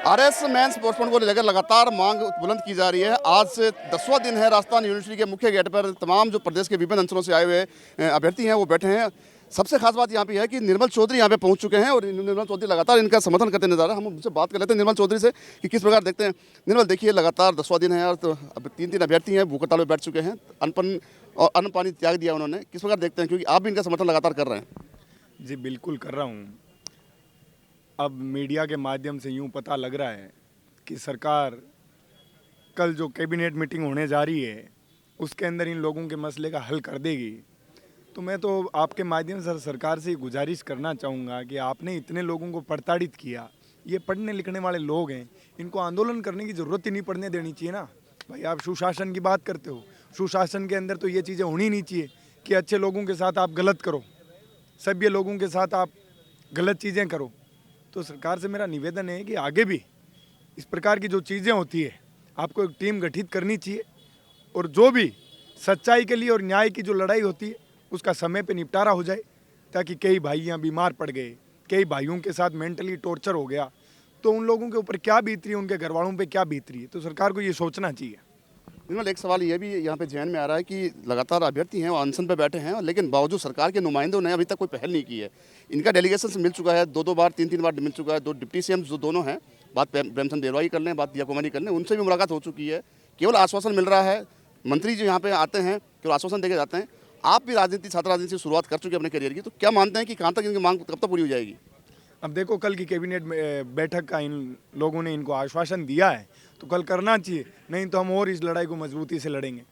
RS mains postpone को लेकर लगातार मांग बुलंद की जा रही है। आज से 10वां दिन है। राजस्थान यूनिवर्सिटी के मुख्य गेट पर तमाम जो प्रदेश के विभिन्न अंचलों से आए हुए अभ्यर्थी हैं वो बैठे हैं। सबसे खास बात यहाँ पे है कि निर्मल चौधरी यहाँ पे पहुँच चुके हैं और निर्मल चौधरी लगातार इनका समर्थन करते नजर आ रहे हैं। हम उनसे बात कर लेते हैं निर्मल चौधरी से कि किस प्रकार देखते हैं। निर्मल, देखिए लगातार 10वां दिन है यार, तो अब 3 अभ्यर्थी हैं भूख हड़ताल में बैठ चुके हैं, अन्न पानी त्याग दिया उन्होंने। किस प्रकार देखते हैं, क्योंकि आप भी इनका समर्थन लगातार कर रहे हैं? जी बिल्कुल कर रहा हूँ। अब मीडिया के माध्यम से यूँ पता लग रहा है कि सरकार कल जो कैबिनेट मीटिंग होने जा रही है उसके अंदर इन लोगों के मसले का हल कर देगी। तो मैं तो आपके माध्यम से सरकार से गुजारिश करना चाहूँगा कि आपने इतने लोगों को प्रताड़ित किया, ये पढ़ने लिखने वाले लोग हैं, इनको आंदोलन करने की ज़रूरत ही नहीं पड़ने देनी चाहिए ना। भाई आप सुशासन की बात करते हो, सुशासन के अंदर तो ये चीज़ें होनी नहीं चाहिए कि अच्छे लोगों के साथ आप गलत करो, सभ्य लोगों के साथ आप गलत चीज़ें करो। तो सरकार से मेरा निवेदन है कि आगे भी इस प्रकार की जो चीज़ें होती है आपको एक टीम गठित करनी चाहिए और जो भी सच्चाई के लिए और न्याय की जो लड़ाई होती है उसका समय पे निपटारा हो जाए, ताकि कई भाई यहाँ बीमार पड़ गए, कई भाइयों के साथ मेंटली टॉर्चर हो गया, तो उन लोगों के ऊपर क्या बीत रही है, उनके घर वालों पर क्या बीत रही है। तो सरकार को ये सोचना चाहिए। निर्मल, एक सवाल ये भी यहाँ पे ध्यान में आ रहा है कि लगातार अभ्यर्थी हैं वो अनशन पे बैठे हैं, लेकिन बावजूद सरकार के नुमाइंदों ने अभी तक कोई पहल नहीं की है। इनका डेलीगेशन से मिल चुका है, 2 बार 3 बार मिल चुका है। 2 डिप्टी सीएम जो दोनों हैं, बात प्रेमचंद देवराई कर लें, बात दिया कुमारी कर लें, उनसे भी मुलाकात हो चुकी है। केवल आश्वासन मिल रहा है। मंत्री जो यहाँ पे आते हैं केवल आश्वासन देके जाते हैं। आप भी छात्र राजनीति से शुरुआत कर चुके हैं अपने करियर की, तो क्या मानते हैं कि कहाँ तक इनकी मांग कब तक पूरी हो जाएगी? अब देखो, कल की कैबिनेट बैठक का इन लोगों ने इनको आश्वासन दिया है तो कल करना चाहिए, नहीं तो हम और इस लड़ाई को मजबूती से लड़ेंगे।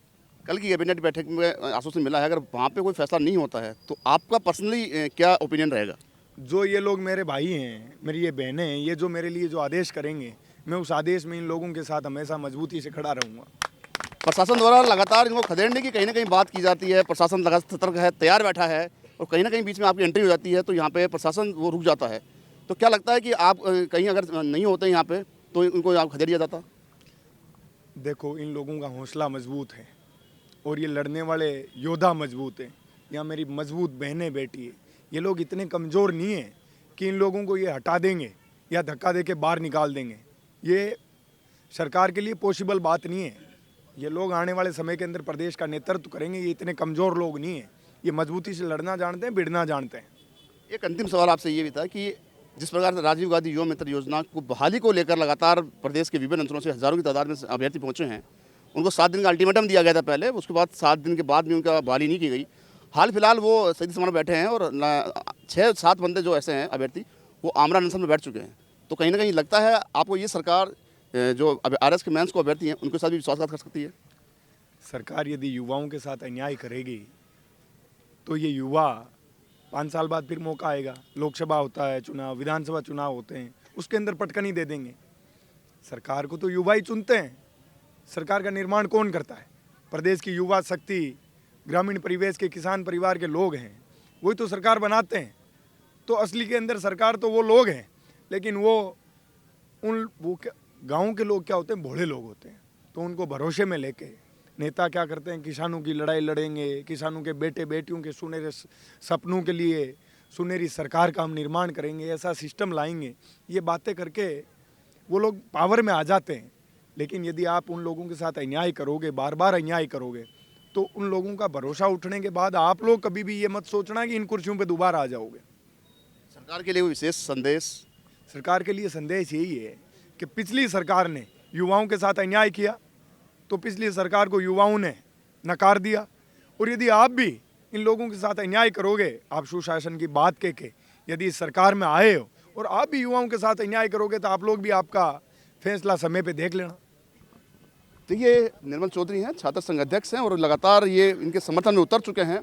कल की कैबिनेट बैठक में आश्वासन मिला है, अगर वहाँ पे कोई फैसला नहीं होता है तो आपका पर्सनली क्या ओपिनियन रहेगा? जो ये लोग मेरे भाई हैं, मेरी ये बहनें हैं, ये जो मेरे लिए जो आदेश करेंगे मैं उस आदेश में इन लोगों के साथ हमेशा मजबूती से खड़ा रहूँगा। प्रशासन द्वारा लगातार इनको खदेड़ने की कहीं ना कहीं बात की जाती है। प्रशासन लगातार सतर्क है, तैयार बैठा है, और कहीं ना कहीं बीच में आपकी एंट्री हो जाती है तो यहाँ पे प्रशासन वो रुक जाता है। तो क्या लगता है कि आप कहीं अगर नहीं होते यहाँ पे तो इनको आप खदेड़ दिया जाता? देखो, इन लोगों का हौसला मजबूत है और ये लड़ने वाले योद्धा मजबूत हैं। यहाँ मेरी मजबूत बहनें बैठी है। ये लोग इतने कमज़ोर नहीं हैं कि इन लोगों को ये हटा देंगे या धक्का दे के बाहर निकाल देंगे। ये सरकार के लिए पॉसिबल बात नहीं है। ये लोग आने वाले समय के अंदर प्रदेश का नेतृत्व करेंगे। ये इतने कमज़ोर लोग नहीं हैं, ये मजबूती से लड़ना जानते हैं, भिड़ना जानते हैं। एक अंतिम सवाल आपसे ये भी था कि जिस प्रकार से राजीव गांधी युवा मित्र योजना को बहाली को लेकर लगातार प्रदेश के विभिन्न अंचलों से हज़ारों की तादाद में अभ्यर्थी पहुंचे हैं, उनको 7 दिन का अल्टीमेटम दिया गया था पहले, उसके बाद 7 दिन के बाद भी उनका बहाली नहीं की गई। हाल फिलहाल वो सही समारोह बैठे हैं और 6-7 बंदे जो ऐसे हैं अभ्यर्थी वो आमरा अनशन में बैठ चुके हैं। तो कहीं ना कहीं लगता है आपको ये सरकार जो आरएस के मेंस को अभ्यर्थी हैं उनके साथ भी विश्वासघात कर सकती है? सरकार यदि युवाओं के साथ अन्याय करेगी तो ये युवा 5 साल बाद फिर मौका आएगा, लोकसभा होता है चुनाव, विधानसभा चुनाव होते हैं, उसके अंदर पटकनी दे देंगे। सरकार को तो युवा ही चुनते हैं। सरकार का निर्माण कौन करता है? प्रदेश की युवा शक्ति, ग्रामीण परिवेश के किसान परिवार के लोग हैं, वही तो सरकार बनाते हैं। तो असली के अंदर सरकार तो वो लोग हैं, लेकिन वो गाँव के लोग क्या होते हैं? भोले लोग होते हैं। तो उनको भरोसे में लेके नेता क्या करते हैं? किसानों की लड़ाई लड़ेंगे, किसानों के बेटे बेटियों के सुनहरे सपनों के लिए सुनहरी सरकार का हम निर्माण करेंगे, ऐसा सिस्टम लाएंगे। ये बातें करके वो लोग पावर में आ जाते हैं। लेकिन यदि आप उन लोगों के साथ अन्याय करोगे, बार बार अन्याय करोगे, तो उन लोगों का भरोसा उठने के बाद आप लोग कभी भी ये मत सोचना कि इन कुर्सियों पर दोबारा आ जाओगे। सरकार के लिए विशेष संदेश? सरकार के लिए संदेश यही है कि पिछली सरकार ने युवाओं के साथ अन्याय किया तो पिछली सरकार को युवाओं ने नकार दिया, और यदि आप भी इन लोगों के साथ अन्याय करोगे, आप सुशासन की बात कह के यदि इस सरकार में आए हो और आप भी युवाओं के साथ अन्याय करोगे तो आप लोग भी आपका फैसला समय पे देख लेना। तो ये निर्मल चौधरी हैं, छात्र संघ अध्यक्ष हैं, और लगातार ये इनके समर्थन में उतर चुके हैं।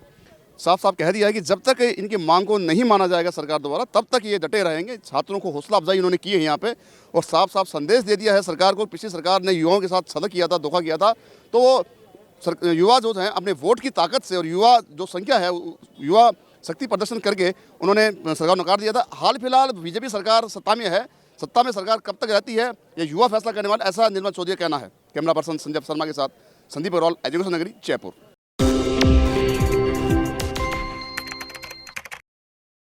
साफ साफ कह दिया है कि जब तक इनकी मांग को नहीं माना जाएगा सरकार द्वारा तब तक ये डटे रहेंगे। छात्रों को हौसला अफजाई इन्होंने की है यहाँ पे, और साफ साफ संदेश दे दिया है सरकार को। पिछली सरकार ने युवाओं के साथ छल किया था, धोखा किया था, तो वो युवा जो हैं अपने वोट की ताकत से और युवा जो संख्या है, युवा शक्ति प्रदर्शन करके उन्होंने सरकार नकार दिया था। हाल फिलहाल बीजेपी सरकार सत्ता में है, सत्ता में सरकार कब तक रहती है ये युवा फैसला करने वाला, ऐसा निर्मल चौधरी का कहना है। कैमरा पर्सन संजय शर्मा के साथ संदीप अग्रवाल, एजुकेशन नगरी, जयपुर।